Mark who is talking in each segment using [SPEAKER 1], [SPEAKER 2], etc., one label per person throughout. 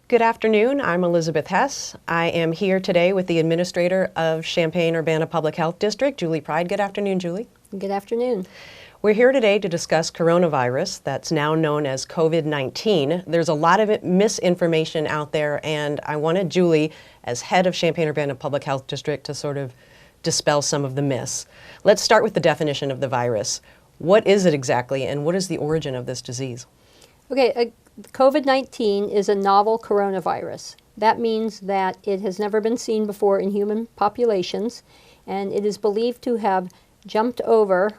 [SPEAKER 1] Good afternoon. I'm Elizabeth Hess. I am here today with the administrator of Champaign-Urbana Public Health District, Julie Pryde. Good afternoon, Julie.
[SPEAKER 2] Good afternoon.
[SPEAKER 1] We're here today to discuss coronavirus, that's now known as COVID-19. There's a lot of misinformation out there, and I wanted Julie, as head of Champaign-Urbana Public Health District, to sort of dispel some of the myths. Let's start with the definition of the virus. What is it exactly, and what is the origin of this disease?
[SPEAKER 2] Okay, COVID-19 is a novel coronavirus. That means that it has never been seen before in human populations, and it is believed to have jumped over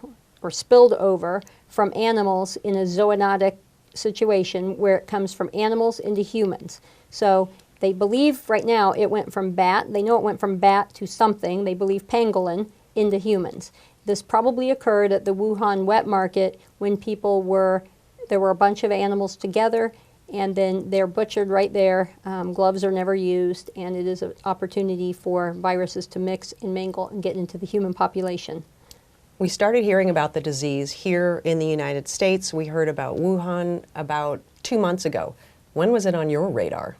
[SPEAKER 2] or spilled over from animals in a zoonotic situation where it comes from animals into humans. So they believe right now it went from bat, they know it went from bat to something, they believe pangolin, into humans. This probably occurred at the Wuhan wet market when there were a bunch of animals together, and then they're butchered right there. Gloves are never used, and it is an opportunity for viruses to mix and mingle and get into the human population.
[SPEAKER 1] We started hearing about the disease here in the United States. We heard about Wuhan about 2 months ago. When was it on your radar?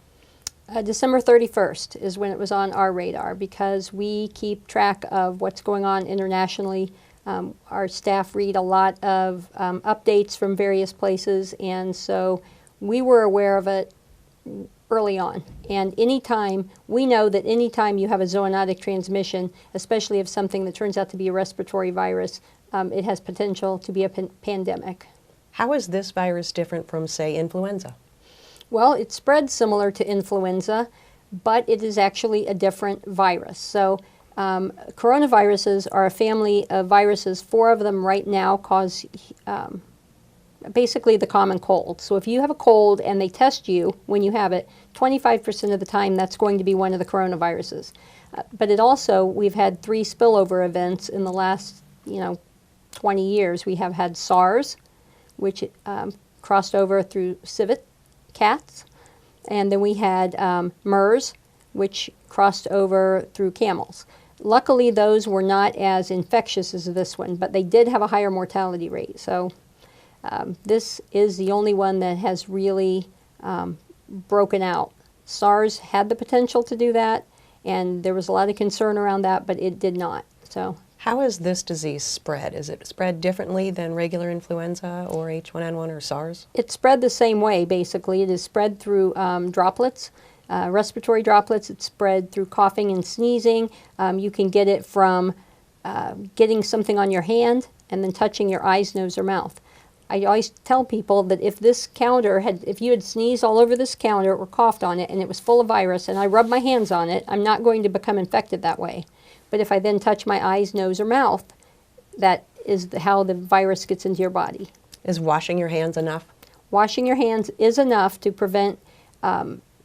[SPEAKER 2] December 31st is when it was on our radar, because we keep track of what's going on internationally. Our staff read a lot of updates from various places, and so we were aware of it early on. And we know that anytime you have a zoonotic transmission, especially of something that turns out to be a respiratory virus, it has potential to be a pandemic.
[SPEAKER 1] How is this virus different from, say, influenza?
[SPEAKER 2] Well, it spreads similar to influenza, but it is actually a different virus. So coronaviruses are a family of viruses. 4 of them right now cause basically the common cold. So if you have a cold and they test you when you have it, 25% of the time that's going to be one of the coronaviruses. But we've had 3 spillover events in the last 20 years. We have had SARS, which crossed over through civet cats, and then we had MERS, which crossed over through camels. Luckily, those were not as infectious as this one, but they did have a higher mortality rate. So this is the only one that has really broken out. SARS had the potential to do that, and there was a lot of concern around that, but it did not. So,
[SPEAKER 1] how is this disease spread? Is it spread differently than regular influenza or H1N1 or SARS?
[SPEAKER 2] It's spread the same way, basically. It is spread through droplets. Respiratory droplets. It's spread through coughing and sneezing. You can get it from getting something on your hand and then touching your eyes, nose, or mouth. I always tell people that if you had sneezed all over this counter or coughed on it and it was full of virus and I rubbed my hands on it, I'm not going to become infected that way. But if I then touch my eyes, nose, or mouth, that is how the virus gets into your body.
[SPEAKER 1] Is washing your hands enough?
[SPEAKER 2] Washing your hands is enough to prevent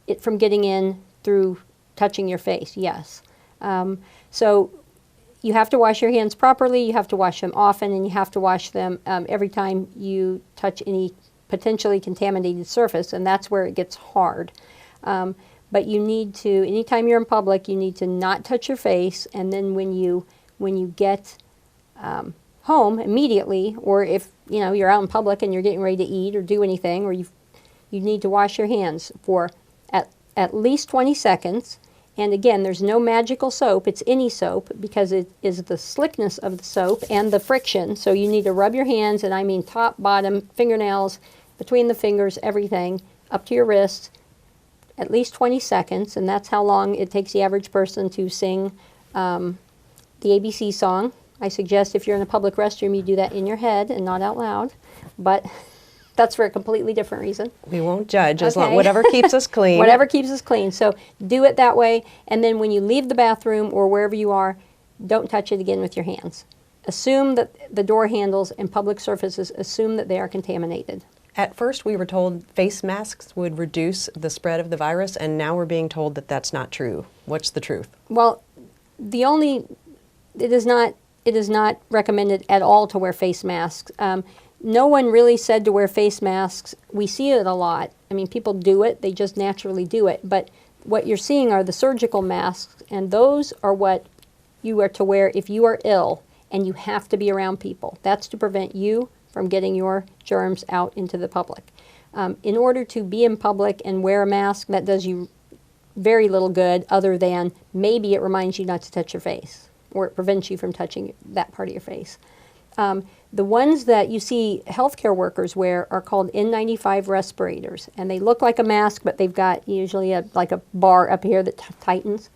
[SPEAKER 2] it from getting in through touching your face, yes. So you have to wash your hands properly, you have to wash them often, and you have to wash them every time you touch any potentially contaminated surface, and that's where it gets hard. But you need to, anytime you're in public, you need to not touch your face, and then when you get home immediately, or if you're out in public and you're getting ready to eat or do anything, or you need to wash your hands for at least 20 seconds. And again, there's no magical soap. It's any soap, because it is the slickness of the soap and the friction. So you need to rub your hands, and I mean top, bottom, fingernails, between the fingers, everything, up to your wrists, at least 20 seconds. And that's how long it takes the average person to sing the ABC song. I suggest if you're in a public restroom, you do that in your head and not out loud. But that's for a completely different reason.
[SPEAKER 1] We won't judge, as long whatever keeps us clean.
[SPEAKER 2] Whatever keeps us clean. So do it that way, and then when you leave the bathroom or wherever you are, don't touch it again with your hands. Assume that the door handles and public surfaces, assume that they are contaminated.
[SPEAKER 1] At first we were told face masks would reduce the spread of the virus, and now we're being told that that's not true. What's the truth?
[SPEAKER 2] Well, it is not recommended at all to wear face masks. No one really said to wear face masks. We see it a lot. I mean, people do it. They just naturally do it. But what you're seeing are the surgical masks, and those are what you are to wear if you are ill and you have to be around people. That's to prevent you from getting your germs out into the public. In order to be in public and wear a mask, that does you very little good other than maybe it reminds you not to touch your face, or it prevents you from touching that part of your face. The ones that you see healthcare workers wear are called N95 respirators, and they look like a mask, but they've got usually like a bar up here that tightens.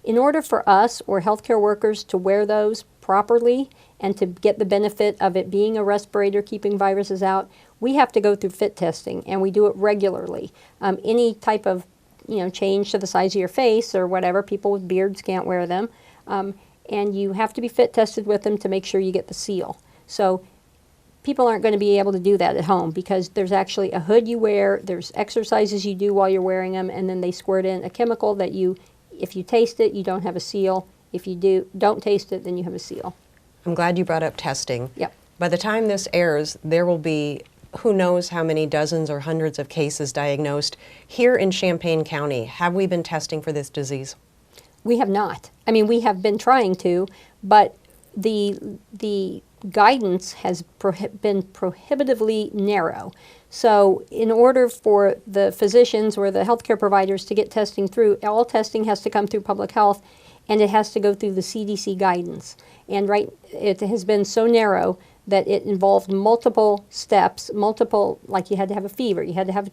[SPEAKER 2] In order for us or healthcare workers to wear those properly and to get the benefit of it being a respirator keeping viruses out, we have to go through fit testing, and we do it regularly. Any type of change to the size of your face or whatever, people with beards can't wear them, and you have to be fit tested with them to make sure you get the seal. So people aren't going to be able to do that at home because there's actually a hood you wear, there's exercises you do while you're wearing them, and then they squirt in a chemical that if you taste it, you don't have a seal. If you don't taste it, then you have a seal.
[SPEAKER 1] I'm glad you brought up testing.
[SPEAKER 2] Yep.
[SPEAKER 1] By the time this airs, there will be who knows how many dozens or hundreds of cases diagnosed. Here in Champaign County, have we been testing for this disease?
[SPEAKER 2] We have not. I mean, we have been trying to, but the guidance has been prohibitively narrow. So in order for the physicians or the healthcare providers to get testing through, all testing has to come through public health, and it has to go through the CDC guidance. And it has been so narrow that it involved multiple steps, like you had to have a fever, you had to have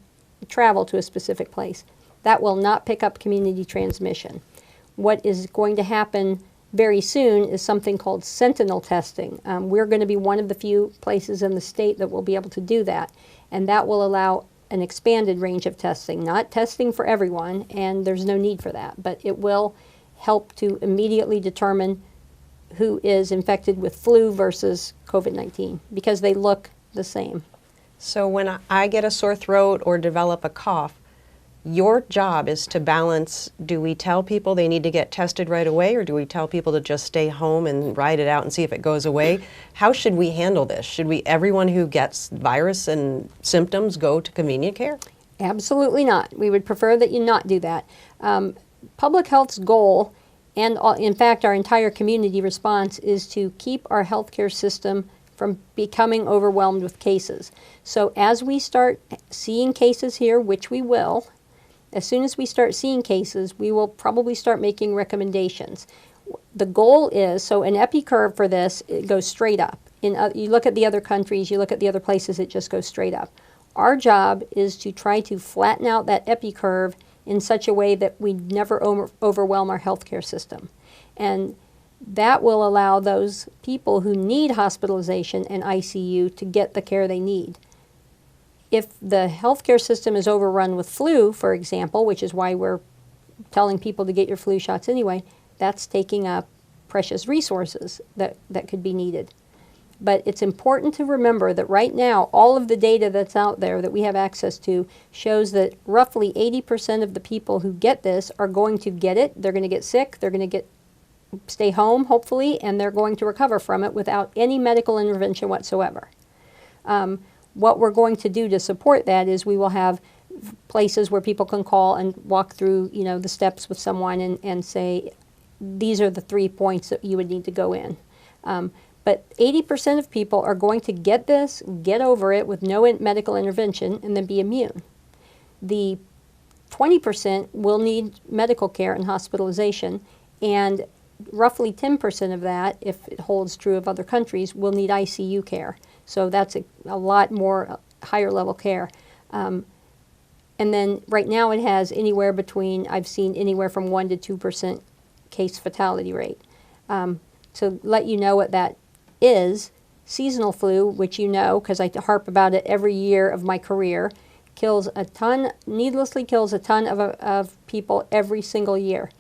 [SPEAKER 2] travel to a specific place. That will not pick up community transmission. What is going to happen very soon is something called sentinel testing. We're going to be one of the few places in the state that will be able to do that, and that will allow an expanded range of testing, not testing for everyone, and there's no need for that, but it will help to immediately determine who is infected with flu versus COVID-19 because they look the same.
[SPEAKER 1] So when I get a sore throat or develop a cough, your job is to balance, do we tell people they need to get tested right away, or do we tell people to just stay home and ride it out and see if it goes away? How should we handle this? Should everyone who gets virus and symptoms go to convenient care?
[SPEAKER 2] Absolutely not. We would prefer that you not do that. Public health's goal, and in fact our entire community response, is to keep our healthcare system from becoming overwhelmed with cases. So as we start seeing cases here, which we will, as soon as we start seeing cases, we will probably start making recommendations. The goal is, so an epi curve for this, it goes straight up. You look at the other countries, you look at the other places, it just goes straight up. Our job is to try to flatten out that epi curve in such a way that we never overwhelm our healthcare system. And that will allow those people who need hospitalization and ICU to get the care they need. If the healthcare system is overrun with flu, for example, which is why we're telling people to get your flu shots anyway, that's taking up precious resources that could be needed. But it's important to remember that right now, all of the data that's out there that we have access to shows that roughly 80% of the people who get this are going to get it. They're going to get sick, they're going to stay home, hopefully, and they're going to recover from it without any medical intervention whatsoever. What we're going to do to support that is we will have places where people can call and walk through, the steps with someone and say, these are the 3 points that you would need to go in. But 80% of people are going to get this, get over it with no medical intervention, and then be immune. The 20% will need medical care and hospitalization, and roughly 10% of that, if it holds true of other countries, will need ICU care. So that's a lot more higher level care. And then right now it has I've seen anywhere from 1 to 2% case fatality rate. To let you know what that is, seasonal flu, which because I harp about it every year of my career, needlessly kills a ton of people every single year.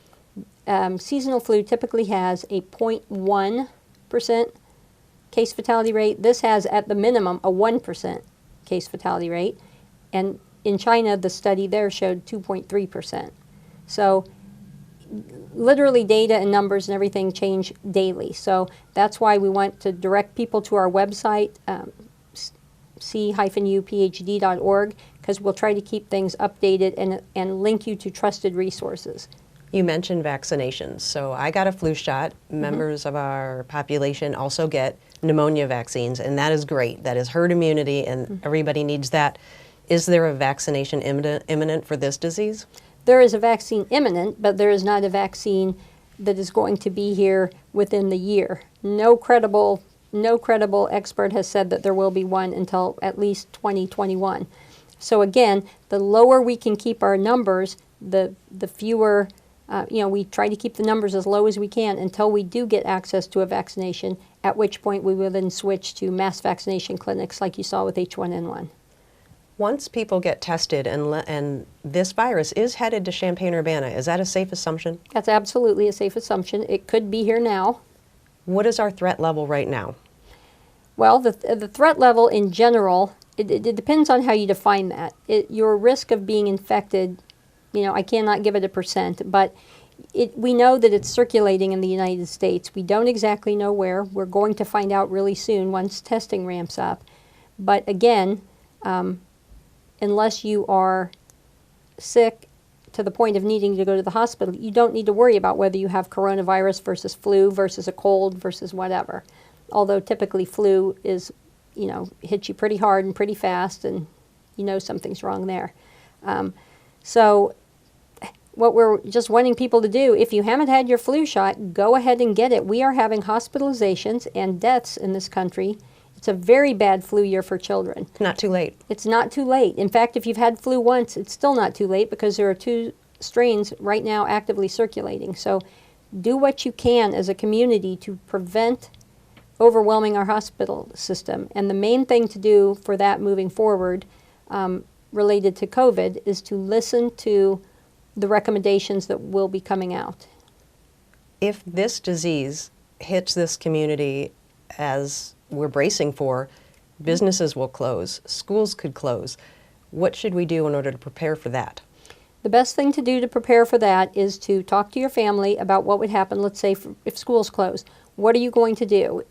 [SPEAKER 2] Seasonal flu typically has a 0.1% case fatality rate. This has, at the minimum, a 1% case fatality rate. And in China, the study there showed 2.3%. So literally data and numbers and everything change daily. So that's why we want to direct people to our website, c-uphd.org, because we'll try to keep things updated and link you to trusted resources.
[SPEAKER 1] You mentioned vaccinations. So I got a flu shot. Members of our population also get pneumonia vaccines, and that is great. That is herd immunity, and everybody needs that. Is there a vaccination imminent for this disease?
[SPEAKER 2] There is a vaccine imminent, but there is not a vaccine that is going to be here within the year. No credible expert has said that there will be one until at least 2021. So again, the lower we can keep our numbers, the fewer, we try to keep the numbers as low as we can until we do get access to a vaccination, at which point we will then switch to mass vaccination clinics like you saw with H1N1.
[SPEAKER 1] Once people get tested and this virus is headed to Champaign-Urbana, is that a safe assumption?
[SPEAKER 2] That's absolutely a safe assumption. It could be here now.
[SPEAKER 1] What is our threat level right now?
[SPEAKER 2] Well, the threat level in general, it depends on how you define that. Your risk of being infected, I cannot give it a percent, but we know that it's circulating in the United States. We don't exactly know where. We're going to find out really soon once testing ramps up. But again, unless you are sick to the point of needing to go to the hospital, you don't need to worry about whether you have coronavirus versus flu versus a cold versus whatever. Although typically flu is, hits you pretty hard and pretty fast, and something's wrong there. So what we're just wanting people to do, if you haven't had your flu shot, go ahead and get it. We are having hospitalizations and deaths in this country. It's a very bad flu year for children.
[SPEAKER 1] It's not too late.
[SPEAKER 2] It's not too late. In fact, if you've had flu once, it's still not too late because there are 2 strains right now actively circulating. So do what you can as a community to prevent overwhelming our hospital system. And the main thing to do for that moving forward related to COVID is to listen to the recommendations that will be coming out.
[SPEAKER 1] If this disease hits this community as we're bracing for, businesses will close, schools could close. What should we do in order to prepare for that?
[SPEAKER 2] The best thing to do to prepare for that is to talk to your family about what would happen, let's say, if schools close. What are you going to do?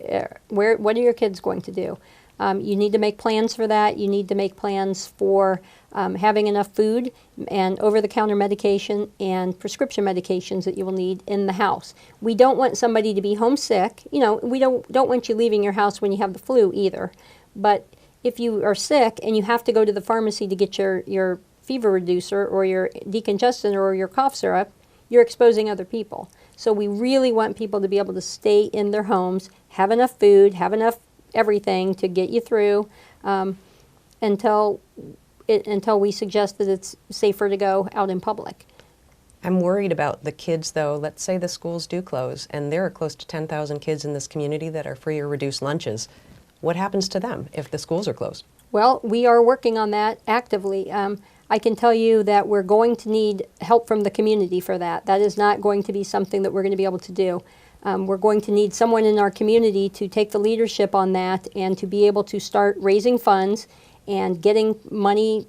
[SPEAKER 2] What are your kids going to do? You need to make plans for that. You need to make plans for having enough food and over-the-counter medication and prescription medications that you will need in the house. We don't want somebody to be homesick. We don't want you leaving your house when you have the flu either. But if you are sick and you have to go to the pharmacy to get your fever reducer or your decongestant or your cough syrup, you're exposing other people. So we really want people to be able to stay in their homes, have enough food, have enough everything to get you through until we suggest that it's safer to go out in public.
[SPEAKER 1] I'm worried about the kids, though. Let's say the schools do close, and there are close to 10,000 kids in this community that are free or reduced lunches. What happens to them if the schools are closed? Well,
[SPEAKER 2] we are working on that actively. I can tell you that we're going to need help from the community for that. That is not going to be something that we're going to be able to do. We're going to need someone in our community to take the leadership on that and to be able to start raising funds and getting money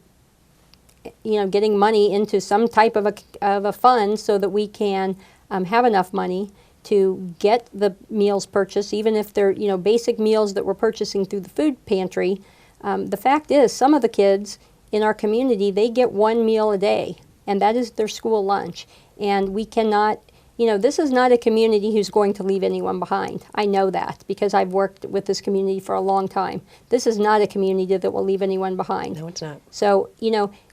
[SPEAKER 2] into some type of a fund so that we can have enough money to get the meals purchased, even if they're basic meals that we're purchasing through the food pantry. The fact is, some of the kids in our community, they get 1 meal a day, and that is their school lunch. And we cannot, this is not a community who's going to leave anyone behind. I know that because I've worked with this community for a long time. This is not a community that will leave anyone behind.
[SPEAKER 1] No, it's not.
[SPEAKER 2] So,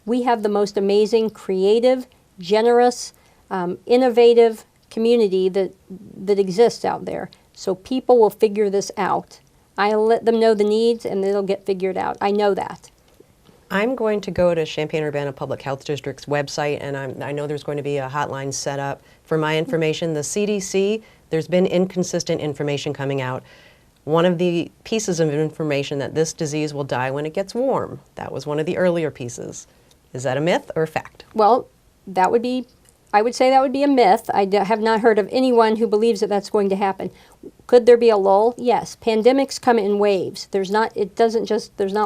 [SPEAKER 2] we have the most amazing, creative, generous, innovative community that exists out there. So people will figure this out. I'll let them know the needs and it'll get figured out. I know that.
[SPEAKER 1] I'm going to go to Champaign-Urbana Public Health District's website, and I know there's going to be a hotline set up for my information. The CDC, there's been inconsistent information coming out. One of the pieces of information that this disease will die when it gets warm. That was one of the earlier pieces. Is that a myth or a fact?
[SPEAKER 2] Well, I would say that would be a myth. I have not heard of anyone who believes that that's going to happen. Could there be a lull? Yes. Pandemics come in waves. There's not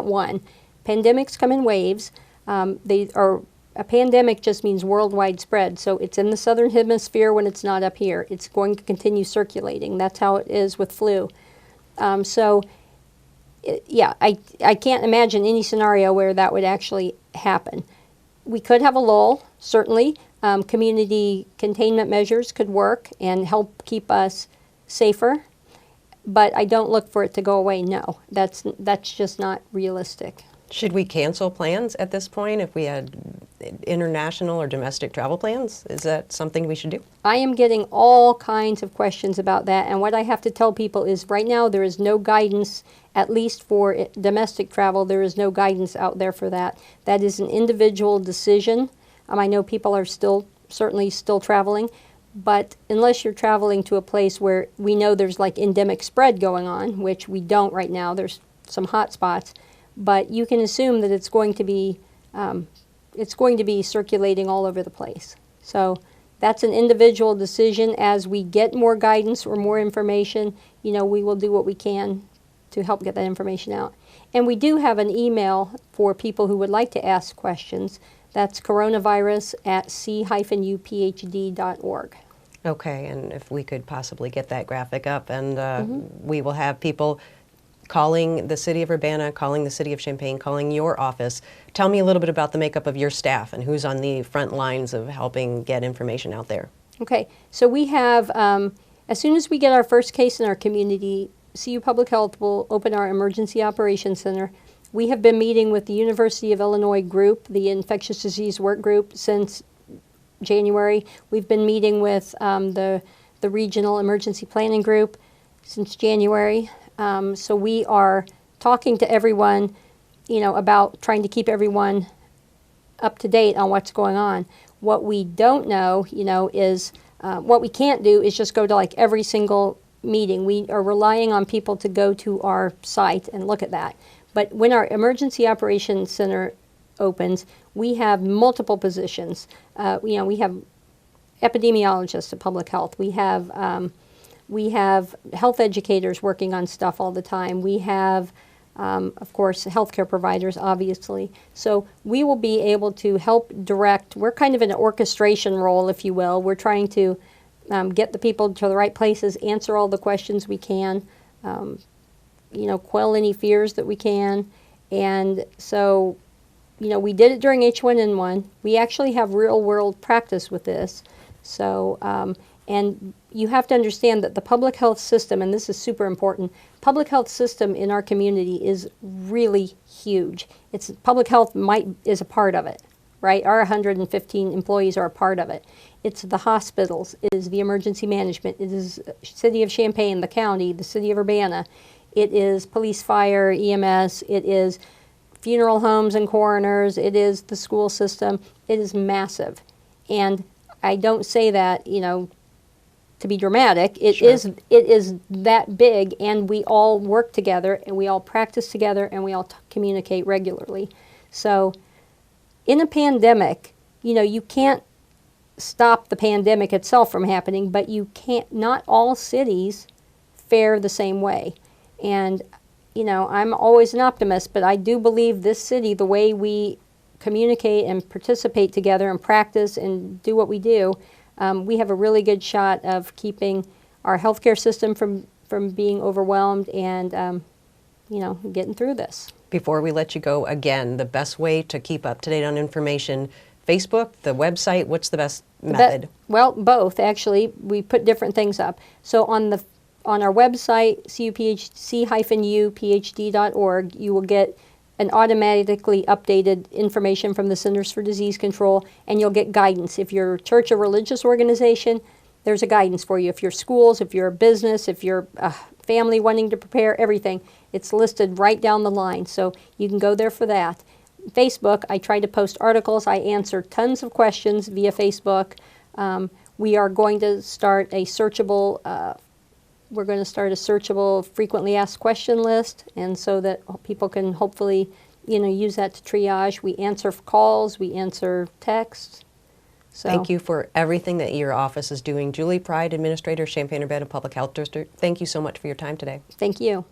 [SPEAKER 2] one. Pandemics come in waves. A pandemic just means worldwide spread. So it's in the southern hemisphere when it's not up here. It's going to continue circulating. That's how it is with flu. I can't imagine any scenario where that would actually happen. We could have a lull, certainly. Community containment measures could work and help keep us safer. but I don't look for it to go away. No, that's just not realistic.
[SPEAKER 1] Should we cancel plans at this point if we had international or domestic travel plans? Is that something we should do?
[SPEAKER 2] I am getting all kinds of questions about that, and what I have to tell people is right now there is no guidance, at least for domestic travel, there is no guidance out there for that. That is an individual decision. I know people are certainly still traveling, but unless you're traveling to a place where we know there's like endemic spread going on, which we don't right now, there's some hot spots, but you can assume that it's going to be circulating all over the place. So that's an individual decision. As we get more guidance or more information, we will do what we can to help get that information out. And we do have an email for people who would like to ask questions. That's coronavirus@c-uphd.org.
[SPEAKER 1] Okay, and if we could possibly get that graphic up, and we will have people calling the city of Urbana, calling the city of Champaign, calling your office. Tell me a little bit about the makeup of your staff and who's on the front lines of helping get information out there.
[SPEAKER 2] Okay, so we have, as soon as we get our first case in our community, CU Public Health will open our Emergency Operations Center. We have been meeting with the University of Illinois group, the Infectious Disease Work Group, since January. We've been meeting with the Regional Emergency Planning Group since January. So we are talking to everyone, about trying to keep everyone up to date on what's going on. What we don't know, is what we can't do is just go to like every single meeting. We are relying on people to go to our site and look at that. But when our Emergency Operations Center opens, we have multiple positions. We have epidemiologists at Public Health. We have health educators working on stuff all the time. We have, of course, healthcare providers, obviously. So we will be able to help direct. We're kind of in an orchestration role, if you will. We're trying to get the people to the right places, answer all the questions we can, quell any fears that we can. And so, we did it during H1N1. We actually have real-world practice with this. So, and you have to understand that the public health system, and this is super important, public health system in our community is really huge. Public health is a part of it, right? Our 115 employees are a part of it. It's the hospitals, it is the emergency management, it is City of Champaign, the county, the City of Urbana, it is police, fire, EMS, it is funeral homes and coroners, it is the school system. It is massive. And I don't say that, to be dramatic. It is that big, and we all work together, and we all practice together, and we all communicate regularly. So in a pandemic, you can't stop the pandemic itself from happening, but not all cities fare the same way. And, I'm always an optimist, but I do believe this city, the way we communicate and participate together and practice and do what we do, we have a really good shot of keeping our healthcare system from being overwhelmed and, getting through this.
[SPEAKER 1] Before we let you go, again, the best way to keep up to date on information, Facebook, the website, what's the best method?
[SPEAKER 2] Well, both, actually. We put different things up. So on our website, c-uphd.org, you will get an automatically updated information from the Centers for Disease Control, and you'll get guidance. If you're a church or religious organization, there's a guidance for you. If you're schools, if you're a business, if you're a family wanting to prepare, everything, it's listed right down the line. So you can go there for that. Facebook, I try to post articles. I answer tons of questions via Facebook. We are going to start a searchable frequently asked question list, and so that people can hopefully, use that to triage. We answer calls, we answer texts. So,
[SPEAKER 1] thank you for everything that your office is doing. Julie Pryde, Administrator, Champaign-Urbana Public Health District, thank you so much for your time today.
[SPEAKER 2] Thank you.